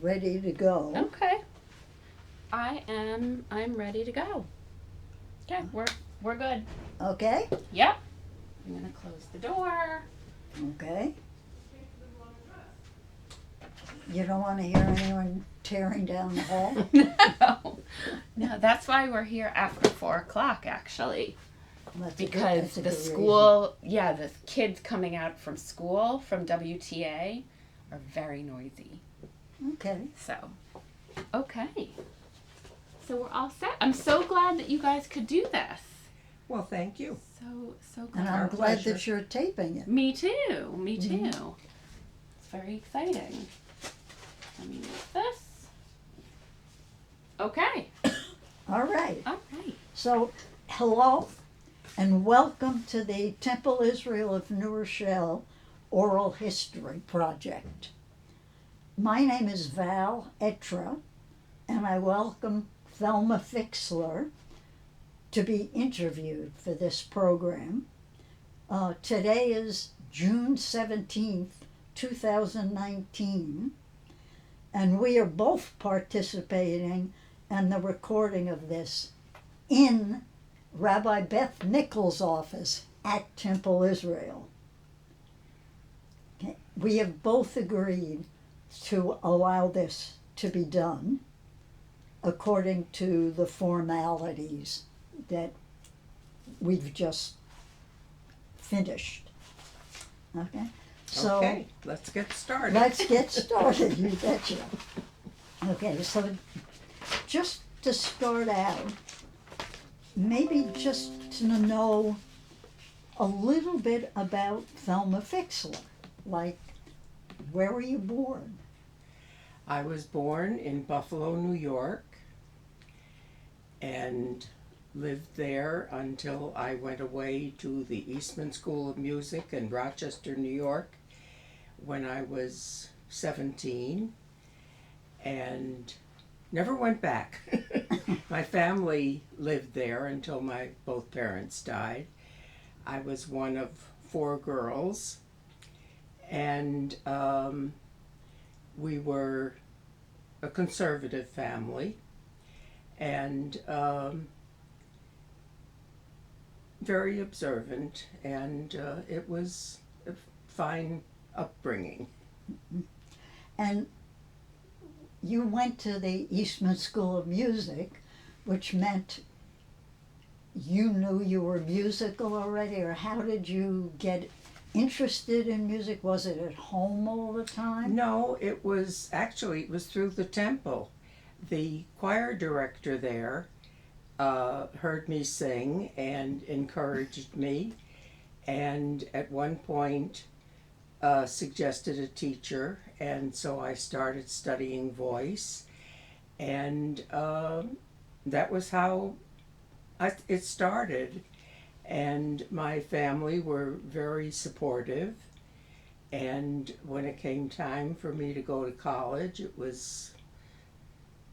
ready to go. Okay. I'm ready to go. Okay, we're good. Okay? Yep. I'm gonna close the door. Okay. You don't want to hear anyone tearing down the hall? No, that's why we're here after 4:00 actually. That's Because a the good school, the kids coming out from school from WTA are very noisy. reason. Okay. So, okay. So we're all set. I'm so glad that you guys could do this. Well, thank you. So And glad. I'm Our glad pleasure. that you're taping it. Me too. Me too. It's very exciting. Let me use this. Okay. All right. All right. So, hello and welcome to the Temple Israel of New Rochelle Oral History Project. My name is Val Etra, and I welcome Thelma Fixler to be interviewed for this program. Today is June 17th, 2019, and we are both participating in the recording of this in Rabbi Beth Nichols' office at Temple Israel. Okay. We have both agreed to allow this to be done according to the formalities that we've just finished. Okay? So Okay, let's get started. let's get started, you betcha. Okay, so just to start out, maybe just to know a little bit about Thelma Fixler. Like, where were you born? I was born in Buffalo, New York, and lived there until I went away to the Eastman School of Music in Rochester, New York, when I was 17, and never went back. My family lived there until my both parents died. I was one of 4 girls, and we were a conservative family, and very observant, and it was a fine upbringing. And you went to the Eastman School of Music, which meant you knew you were musical already, or how did you get interested in music? Was it at home all the time? No, it was through the temple. The choir director there heard me sing and encouraged me, and at one point suggested a teacher, and so I started studying voice, and that was how it started. And my family were very supportive, and when it came time for me to go to college,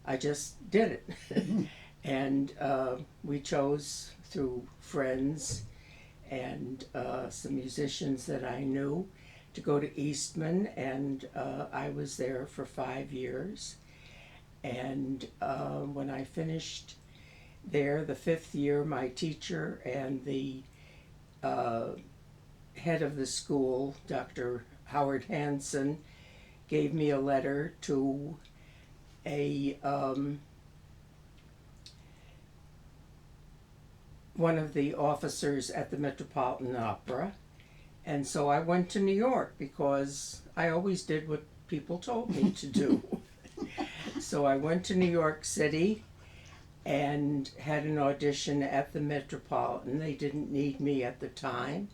I just did it. And we chose through friends and some musicians that I knew to go to Eastman, and I was there for 5 years. And when I finished there, the 5th year, my teacher and the head of the school, Dr. Howard Hansen, gave me a letter to a one of the officers at the Metropolitan Opera, and so I went to New York because I always did what people told me to do. So I went to New York City and had an audition at the Metropolitan. They didn't need me at the time,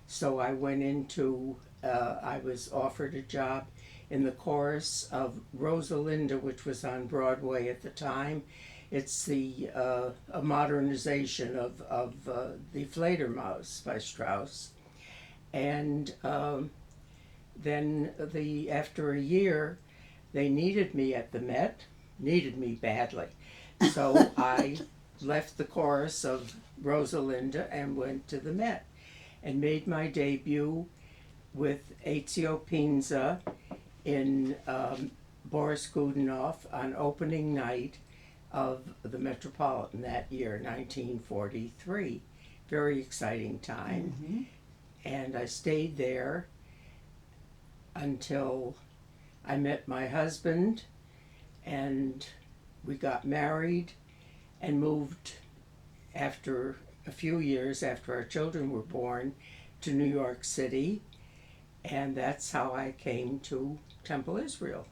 so I went into, I was offered a job in the chorus of Rosalinda, which was on Broadway at the time. It's a modernization of the Fledermaus by Strauss. And then after a year, they needed me at the Met, needed me badly. So I left the chorus of Rosalinda and went to the Met and made my debut with Ezio Pinza in Boris Godunov on opening night of the Metropolitan that year, 1943. Very exciting time. Mm-hmm. And I stayed there until I met my husband, and we got married and moved after a few years after our children were born to New York City, and that's how I came to Temple, Israel.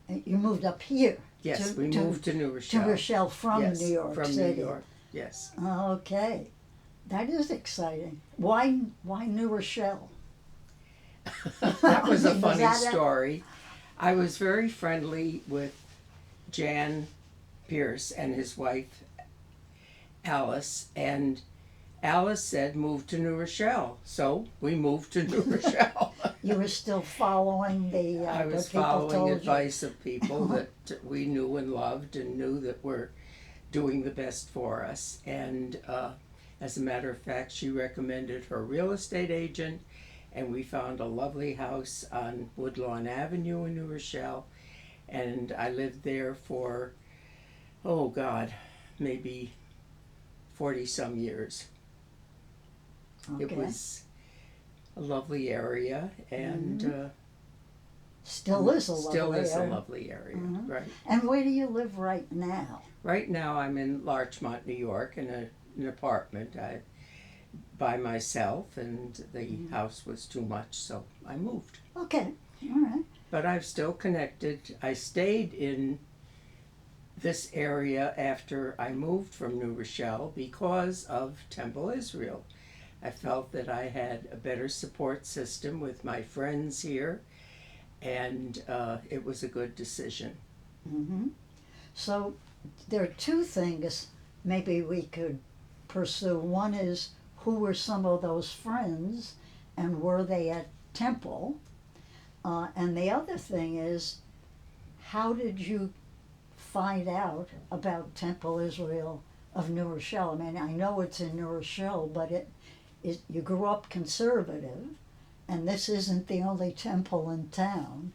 You moved up here. Yes, we to- moved to New Rochelle. To Rochelle from Yes, New York from City. New York. Yes. Okay, that is exciting. Why New Rochelle? That was a Was funny that story. I was very friendly with Jan Pierce and his wife Alice, and Alice said move to New Rochelle, so we moved to New Rochelle. You were still following the I was what people following told advice of people that we knew and loved and knew that were doing the best for us. And as a matter of fact, she recommended her real estate agent, and we found a lovely house on Woodlawn Avenue in New Rochelle. And I lived there for, oh God, maybe 40 some years. you. Okay. It was a lovely area, and Still is a lovely still is a area. lovely area, Mhm. right? And where do you live right now? Right now, I'm in Larchmont, New York, in an apartment by myself, and the house was too much, so I moved. Okay, all right. But I've still connected. I stayed in this area after I moved from New Rochelle because of Temple Israel. I felt that I had a better support system with my friends here, and it was a good decision. Mm-hmm. So there are two things maybe we could pursue. One is, who were some of those friends, and were they at Temple? And the other thing is, how did you find out about Temple Israel of New Rochelle? I mean, I know it's in New Rochelle, but you grew up conservative, and this isn't the only temple in town.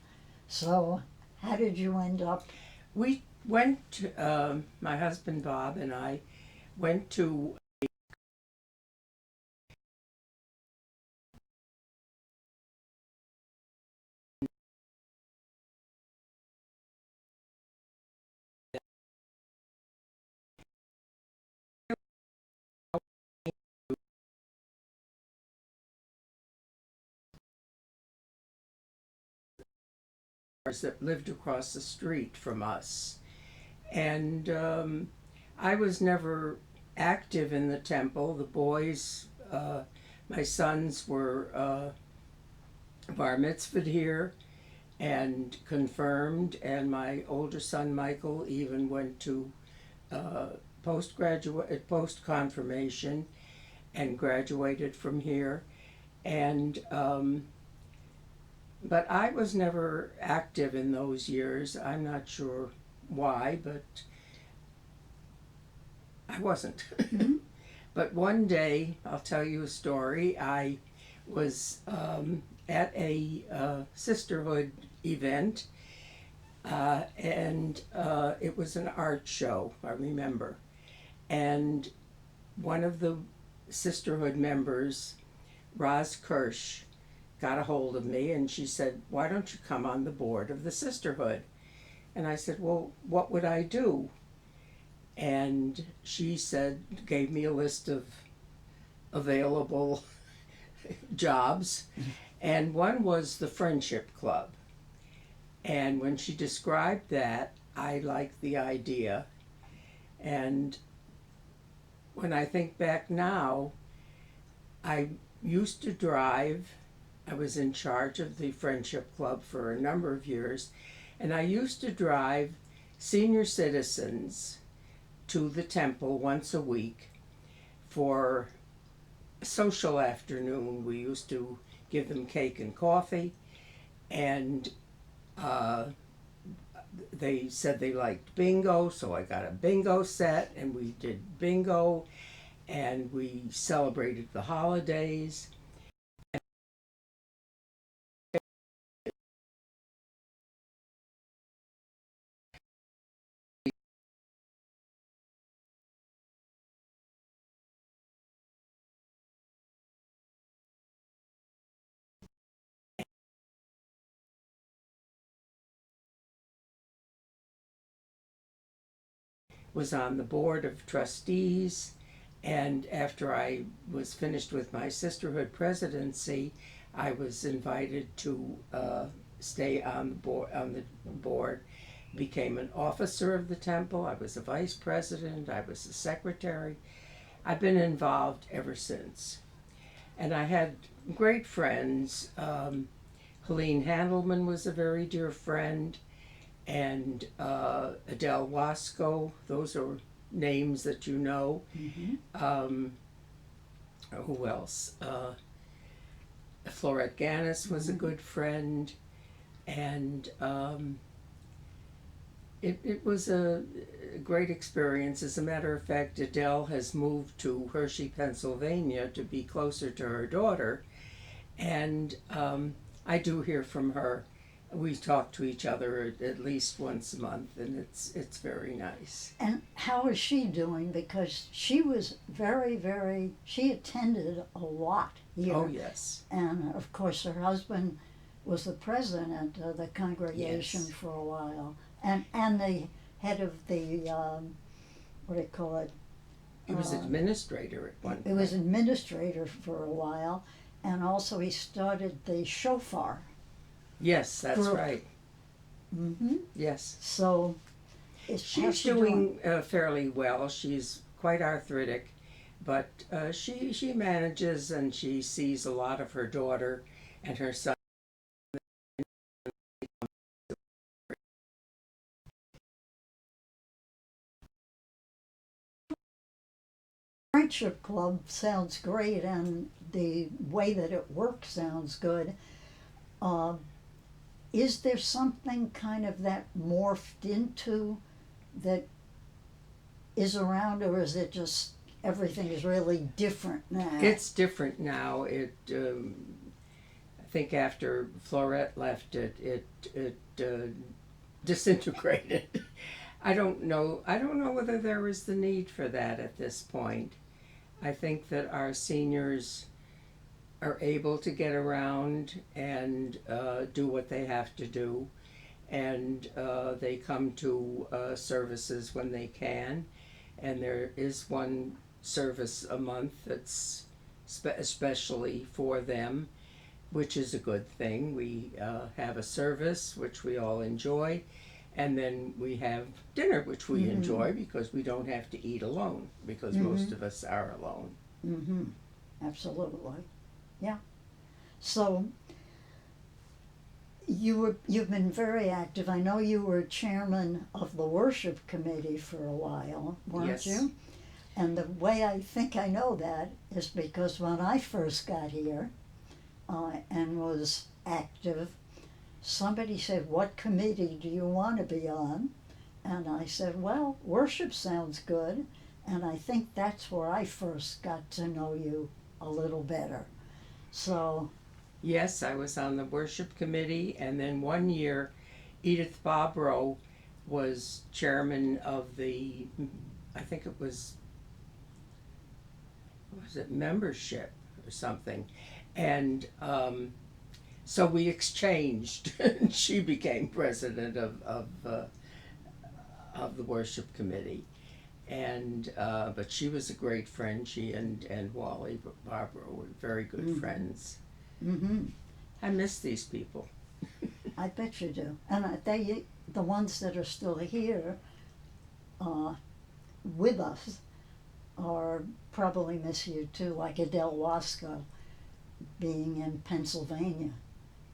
So how did you end up? We went to, my husband Bob and I went to that lived across the street from us. And I was never active in the temple. The boys, my sons were bar mitzvahed here and confirmed, and my older son Michael even went to post confirmation and graduated from here. And but I was never active in those years. I'm not sure why, but I wasn't. Mm-hmm. But one day, I'll tell you a story. I was at a sisterhood event, and it was an art show, I remember. And one of the sisterhood members, Roz Kirsch, got a hold of me, and she said, "Why don't you come on the board of the sisterhood?" And I said, "Well, what would I do?" And she said, gave me a list of available jobs, and one was the Friendship Club. And when she described that, I liked the idea. And when I think back now, I used to drive. I was in charge of the Friendship Club for a number of years, and I used to drive senior citizens to the temple once a week for a social afternoon. We used to give them cake and coffee, and they said they liked bingo, so I got a bingo set, and we did bingo, and we celebrated the holidays. was on the board of trustees, and after I was finished with my sisterhood presidency, I was invited to stay on the board, became an officer of the temple. I was a vice president. I was a secretary. I've been involved ever since, and I had great friends. Helene Handelman was a very dear friend, and Adele Wasco. Those are names that you know. Who else? Florette Gannis was a good friend, and it was a great experience. As a matter of fact, Adele has moved to Hershey, Pennsylvania to be closer to her daughter, and I do hear from her. We talk to each other at least once a month, and it's very nice. And how is she doing? Because she was she attended a lot here. Oh, yes. And of course, her husband was the president of the congregation Yes. for a while, and the head of the what do you call it? He was administrator at one point. It was administrator for a while, and also he started the shofar. Yes, that's group. right. Yes. So how's She's she doing fairly well. She's quite arthritic, but she manages, and she sees a lot of her daughter and her son. Friendship Club sounds great, and the way that it works sounds good. Is there something kind of that morphed into that is around, or is it just everything is really different now? It's different now. I think after Florette left, it disintegrated. I don't know whether there is the need for that at this point. I think that our seniors are able to get around and do what they have to do, and they come to services when they can, and there is one service a month that's especially for them, which is a good thing. We have a service which we all enjoy, and then we have dinner which we enjoy, because we don't have to eat alone, because most of us are alone. Absolutely. Yeah. So you've been very active. I know you were chairman of the worship committee for a while, weren't Yes. you? And the way I think I know that is because when I first got here and was active, somebody said, "What committee do you want to be on?" And I said, "Well, worship sounds good." And I think that's where I first got to know you a little better. So, Yes, I was on the worship committee, and then one year Edith Bobrow was chairman of the, I think it was it membership or something, and so we exchanged, and she became president of the worship committee, and but she was a great friend. She and Wally Barbara were very good friends. I miss these people. I bet you do. And the ones that are still here with us are probably miss you too, like Adele Wasco being in Pennsylvania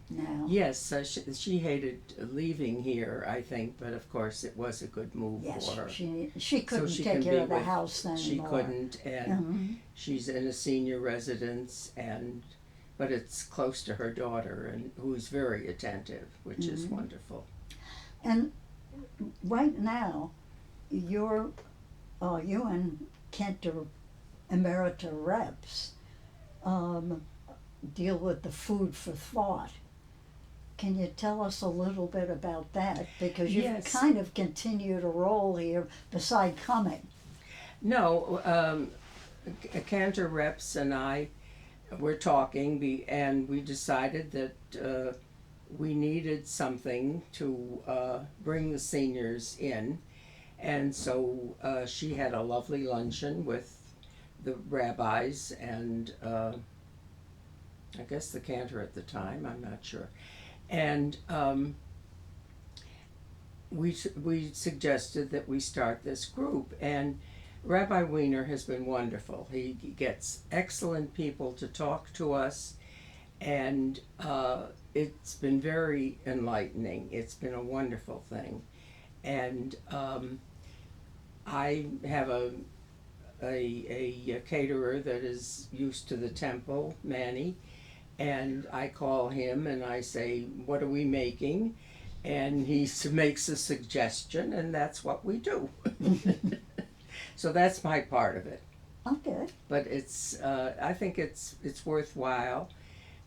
now. Yes, she hated leaving here, I think, but of course it was a good move Yes, for her. she couldn't she take can care be of the with- house anymore. She couldn't, and she's in a senior residence, but it's close to her daughter, and who's very attentive, which is wonderful. And right now, you and Kent are emerita reps deal with the food for thought. Can you tell us a little bit about that? Because you've Yes. kind of continued a role here beside coming. No, Cantor Reps and I were talking, and we decided that we needed something to bring the seniors in, And so she had a lovely luncheon with the rabbis and I guess the cantor at the time, I'm not sure. And we suggested that we start this group. And Rabbi Wiener has been wonderful. He gets excellent people to talk to us, and it's been very enlightening. It's been a wonderful thing. And I have a caterer that is used to the temple, Manny, and I call him and I say, "What are we making?" And he makes a suggestion, and that's what we do. So that's my part of it. Okay. But it's I think it's worthwhile.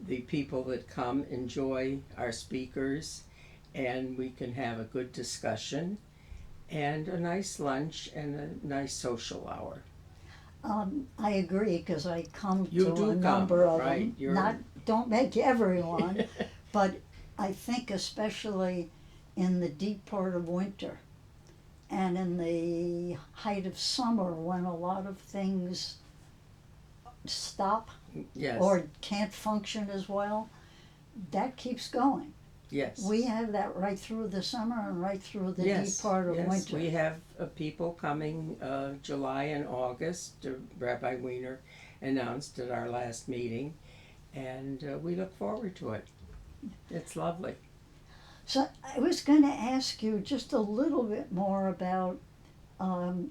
The people that come enjoy our speakers, and we can have a good discussion and a nice lunch and a nice social hour. I agree, because I come You to do a come, number of right? them. Don't make everyone, but I think especially in the deep part of winter and in the height of summer, when a lot of things stop Yes. or can't function as well, that keeps going. Yes. We have that right through the summer and right through the Yes, deep part of yes, winter. we have people coming July and August. Rabbi Wiener announced at our last meeting, and we look forward to it. It's lovely. So I was going to ask you just a little bit more about,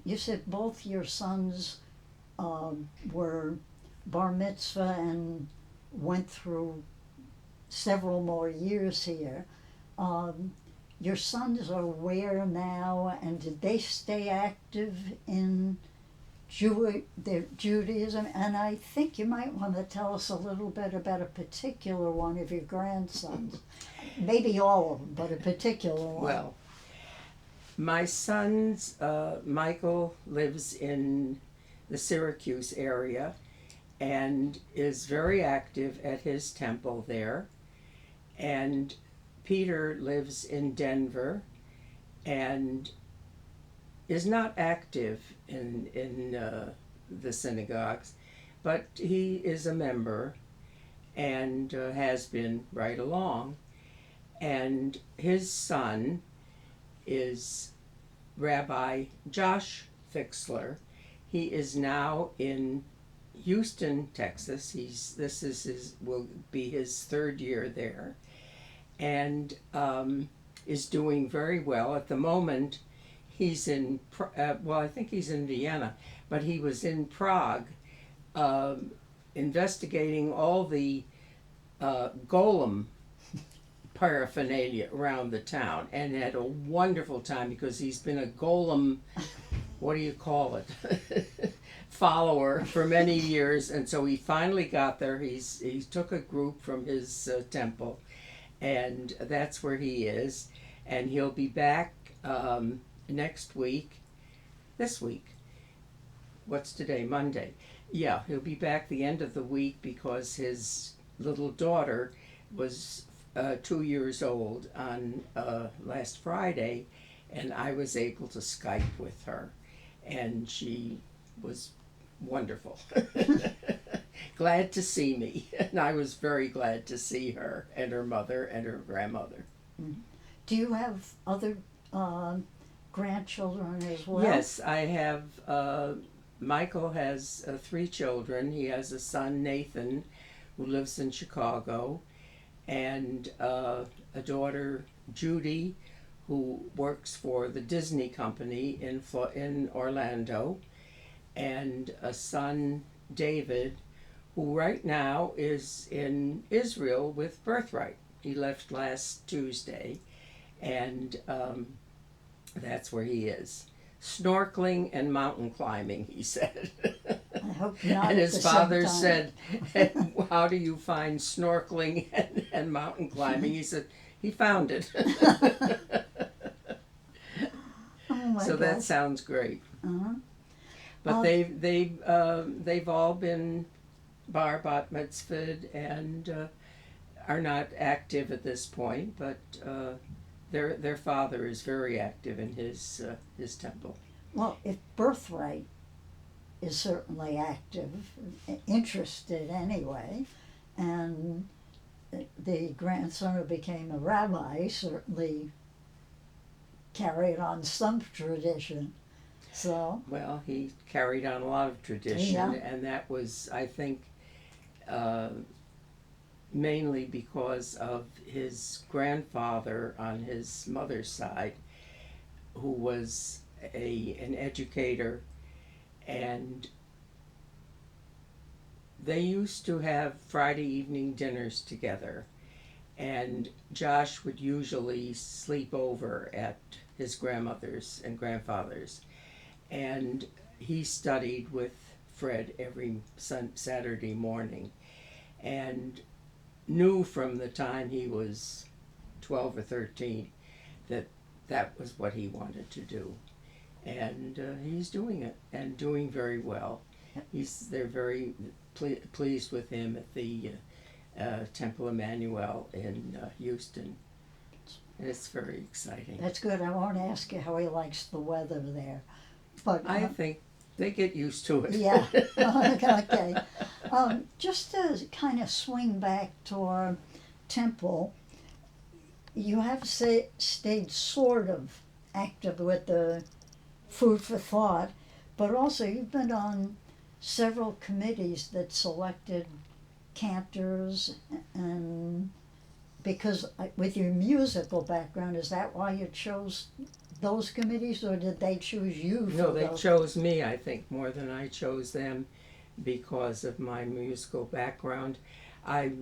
you said both your sons were bar mitzvah and went through several more years here. Your sons are where now, and did they stay active in their Judaism? And I think you might want to tell us a little bit about a particular one of your grandsons. Maybe all of them, but a particular one. Well, my son's Michael lives in the Syracuse area and is very active at his temple there. And Peter lives in Denver and is not active in the synagogues, but he is a member and has been right along. And his son is Rabbi Josh Fixler. He is now in Houston, Texas. Will be his third year there, and is doing very well at the moment. He's in I think he's in Vienna, but he was in Prague, investigating all the golem paraphernalia around the town, and had a wonderful time because he's been a golem, what do you call it, follower for many years. And so he finally got there. He took a group from his temple, and that's where he is. And he'll be back this week. What's today? Monday. Yeah, he'll be back the end of the week because his little daughter was 2 years old on last Friday, and I was able to Skype with her, and she was wonderful. Glad to see me, and I was very glad to see her and her mother and her grandmother. Do you have other grandchildren as well? Yes, I have. Michael has 3 children. He has a son, Nathan, who lives in Chicago, and a daughter, Judy, who works for the Disney company in Orlando, and a son, David, who right now is in Israel with Birthright. He left last Tuesday, and that's where he is. Snorkeling and mountain climbing, he said. I hope not. And at his the same father time. said, "How do you find snorkeling and mountain climbing?" He said, he found it. Oh my So gosh. that sounds great. Uh-huh. But they've all been bat mitzvahed and are not active at this point, but their father is very active in his temple. Well, if Birthright is certainly active, interested anyway, and the grandson who became a rabbi certainly carried on some tradition. So, Well, he carried on a lot of tradition, Yeah. and that was, I think, mainly because of his grandfather on his mother's side, who was an educator, and they used to have Friday evening dinners together, and Josh would usually sleep over at his grandmother's and grandfather's, and he studied with Fred every Saturday morning, and knew from the time he was 12 or 13 that that was what he wanted to do, and he's doing it and doing very well. They're very pleased with him at the Temple Emmanuel in Houston. It's very exciting. that's good. I won't ask you how he likes the weather there. But I think they get used to it. Yeah. Okay. Just to kind of swing back to our temple, you have stayed sort of active with the food for thought, but also you've been on several committees that selected cantors, and because with your musical background, is that why you chose those committees, or did they choose you for No, they those? chose me, I think, more than I chose them because of my musical background. I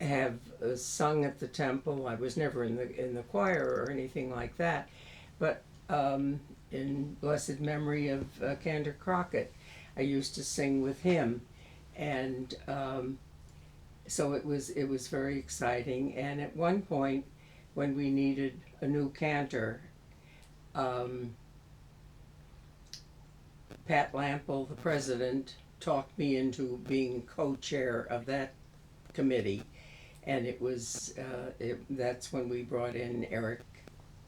have sung at the temple. I was never in the choir or anything like that, but in blessed memory of Cantor Crockett, I used to sing with him, and so it was very exciting. And at one point, when we needed a new cantor, Pat Lample, the president, talked me into being co-chair of that committee, and it was that's when we brought in Eric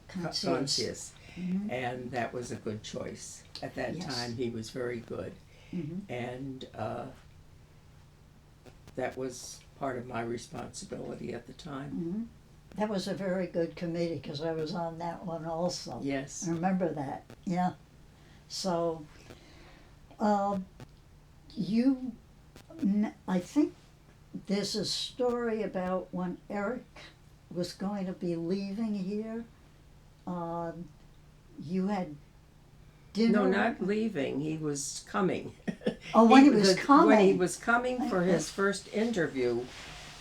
Concius, and that was a good choice. At that Yes. time, he was very good, and that was part of my responsibility at the time. That was a very good committee because I was on that one also. Yes. I remember that. Yeah. So, I think there's a story about when Eric was going to be leaving here. You had dinner. No, not leaving. He was coming. Oh, when he was coming. When he was coming for his first interview,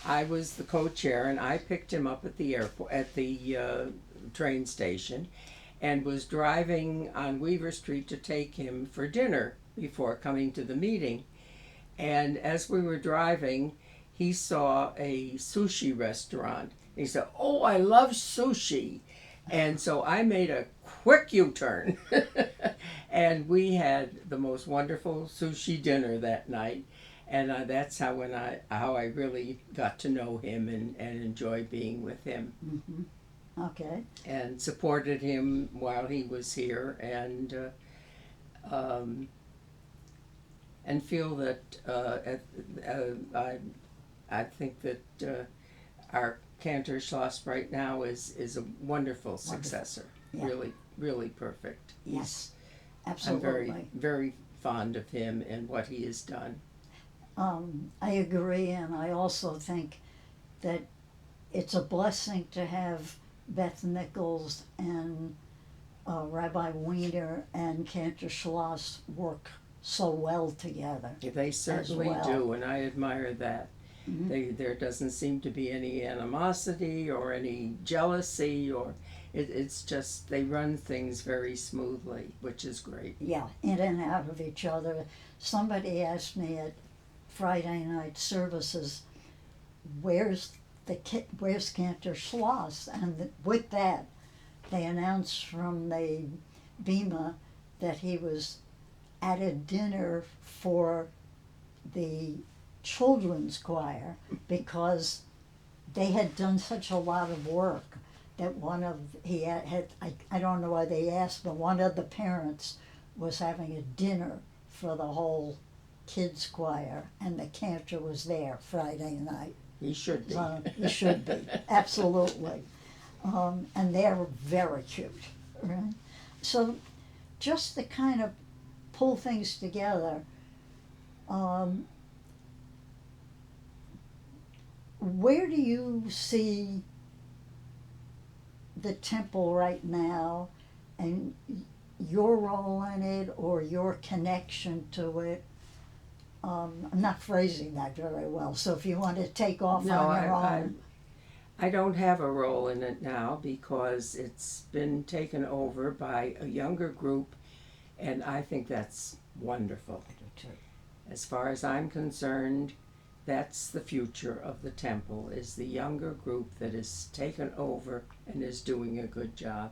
I was the co-chair, and I picked him up at the airport, at the train station, and was driving on Weaver Street to take him for dinner before coming to the meeting. And as we were driving, he saw a sushi restaurant. He said, "Oh, I love sushi." And so I made a quick U-turn, and we had the most wonderful sushi dinner that night. And that's how I really got to know him and enjoy being with him. Okay. And supported him while he was here, and feel that I think that our Cantor Schloss right now is a wonderful successor. Yeah. Really, really perfect. Yes. I'm Absolutely. very, very fond of him and what he has done. I agree, and I also think that it's a blessing to have Beth Nichols and Rabbi Wiener and Cantor Schloss work so well together. They certainly well. do, and I admire that. There doesn't seem to be any animosity or any jealousy, or it's just they run things very smoothly, which is great. Yeah, in and out of each other. Somebody asked me at Friday night services, where's Cantor Schloss? And with that, they announced from the Bema that he was at a dinner for the children's choir because they had done such a lot of work that I don't know why they asked, but one of the parents was having a dinner for the whole kids choir, and the cantor was there Friday night. He should be. He should be, absolutely. And they're very cute, right? So just to kind of pull things together, where do you see the temple right now and your role in it or your connection to it? I'm not phrasing that very well, so if you want to take off No, on your own. I don't have a role in it now because it's been taken over by a younger group, and I think that's wonderful. As far as I'm concerned, that's the future of the temple, is the younger group that is taken over and is doing a good job.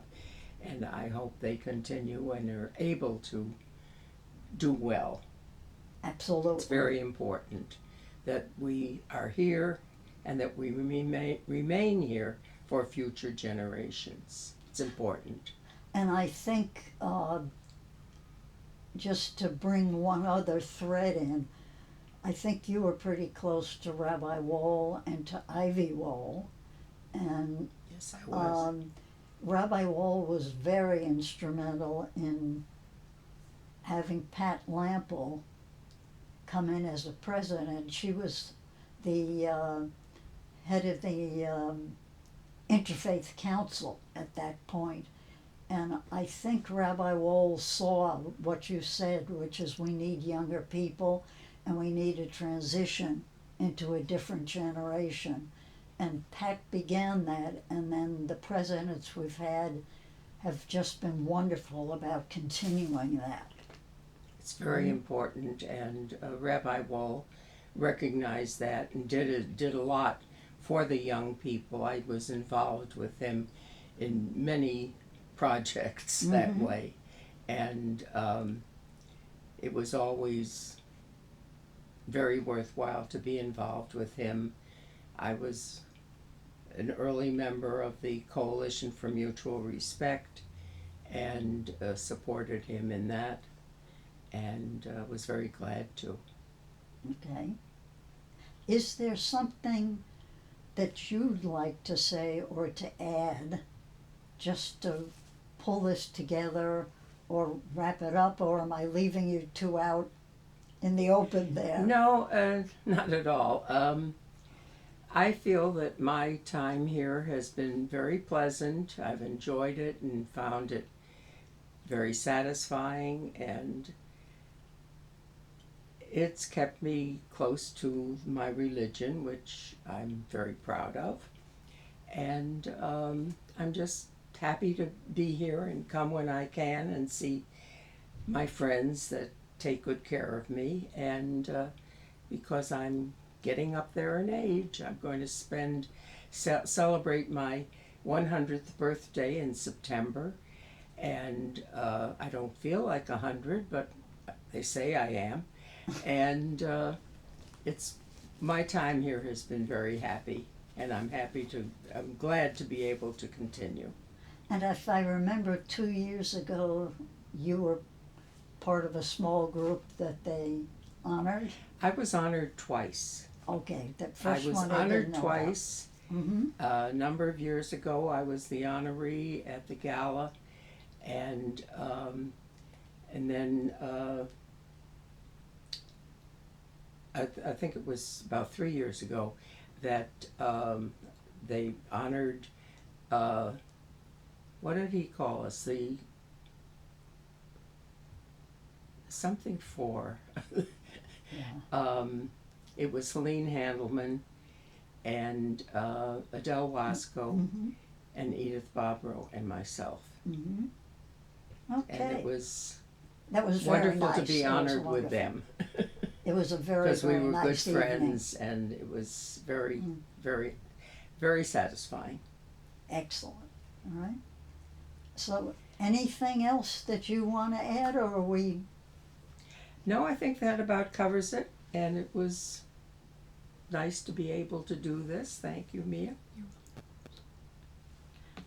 And I hope they continue and are able to do well. Absolutely. It's very important that we are here and that we remain here for future generations. It's important. And I think, just to bring one other thread in, I think you were pretty close to Rabbi Wall and to Ivy Wall. And Yes, I was. Rabbi Wall was very instrumental in having Pat Lample come in as a president. She was the head of the Interfaith Council at that point. And I think Rabbi Wall saw what you said, which is we need younger people and we need a transition into a different generation. And Pat began that, and then the presidents we've had have just been wonderful about continuing that. It's very important, and Rabbi Wall recognized that and did a lot for the young people. I was involved with him in many projects that way, and it was always very worthwhile to be involved with him. I was an early member of the Coalition for Mutual Respect and supported him in that, and was very glad to. Okay. Is there something that you'd like to say or to add just to pull this together or wrap it up, or am I leaving you two out in the open there? No, not at all. I feel that my time here has been very pleasant. I've enjoyed it and found it very satisfying, and it's kept me close to my religion, which I'm very proud of. And I'm just happy to be here and come when I can and see my friends that take good care of me. And because I'm getting up there in age, I'm going to celebrate my 100th birthday in September. And I don't feel like 100, but they say I am. And it's my time here has been very happy, and I'm glad to be able to continue. And if I remember 2 years ago, you were part of a small group that they honored? I was honored twice. Okay, that first I was one honored twice. Mm-hmm. A number of years ago, I was the honoree at the gala, and then I think it was about 3 years ago that they honored, what did he call us? The something for. Yeah. It was Helene Handelman and Adele Wasco Mm-hmm. and Edith Bobrow and myself. Mm-hmm. Okay. And it was that was very wonderful nice. to be honored with wonderful. them. It was a very, Because we very were nice good evening. friends, and it was very, very, very satisfying. Excellent. All right. So, anything else that you want to add, or are we? No, I think that about covers it, and it was nice to be able to do this. Thank you, Mia.